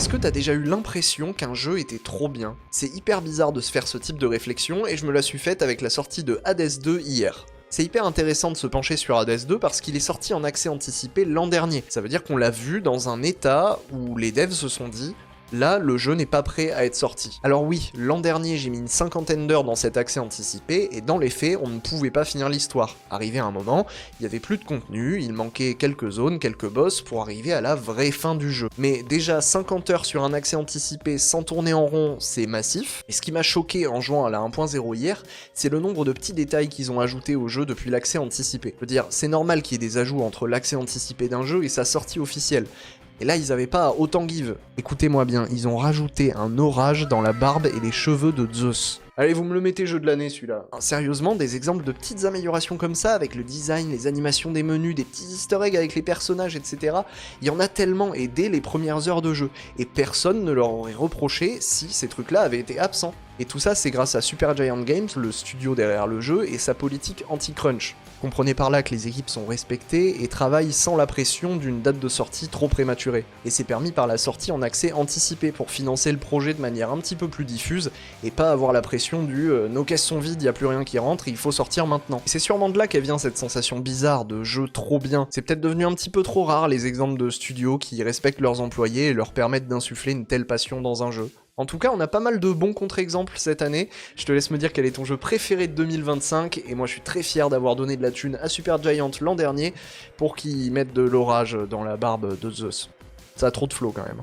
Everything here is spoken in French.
Est-ce que t'as déjà eu l'impression qu'un jeu était trop bien? C'est hyper bizarre de se faire ce type de réflexion et je me la suis faite avec la sortie de Hades 2 hier. C'est hyper intéressant de se pencher sur Hades 2 parce qu'il est sorti en accès anticipé l'an dernier. Ça veut dire qu'on l'a vu dans un état où les devs se sont dit: là, le jeu n'est pas prêt à être sorti. Alors oui, l'an dernier, j'ai mis une cinquantaine d'heures dans cet accès anticipé, et dans les faits, on ne pouvait pas finir l'histoire. Arrivé à un moment, il y avait plus de contenu, il manquait quelques zones, quelques boss pour arriver à la vraie fin du jeu. Mais déjà, 50 heures sur un accès anticipé sans tourner en rond, c'est massif. Et ce qui m'a choqué en jouant à la 1.0 hier, c'est le nombre de petits détails qu'ils ont ajoutés au jeu depuis l'accès anticipé. Je veux dire, c'est normal qu'il y ait des ajouts entre l'accès anticipé d'un jeu et sa sortie officielle. Et là, ils avaient pas autant give. Écoutez-moi bien, ils ont rajouté un orage dans la barbe et les cheveux de Zeus. Allez, vous me le mettez jeu de l'année, celui-là. Sérieusement, des exemples de petites améliorations comme ça, avec le design, les animations des menus, des petits easter eggs avec les personnages, etc. Il y en a tellement, et dès les premières heures de jeu. Et personne ne leur aurait reproché si ces trucs-là avaient été absents. Et tout ça, c'est grâce à Supergiant Games, le studio derrière le jeu, et sa politique anti-crunch. Comprenez par là que les équipes sont respectées et travaillent sans la pression d'une date de sortie trop prématurée. Et c'est permis par la sortie en accès anticipé pour financer le projet de manière un petit peu plus diffuse et pas avoir la pression du nos caisses sont vides, y a plus rien qui rentre, il faut sortir maintenant. Et c'est sûrement de là qu'elle vient cette sensation bizarre de jeu trop bien. C'est peut-être devenu un petit peu trop rare les exemples de studios qui respectent leurs employés et leur permettent d'insuffler une telle passion dans un jeu. En tout cas, on a pas mal de bons contre-exemples cette année. Je te laisse me dire quel est ton jeu préféré de 2025, et moi je suis très fier d'avoir donné de la thune à Supergiant l'an dernier pour qu'ils mettent de l'orage dans la barbe de Zeus. Ça a trop de flow quand même.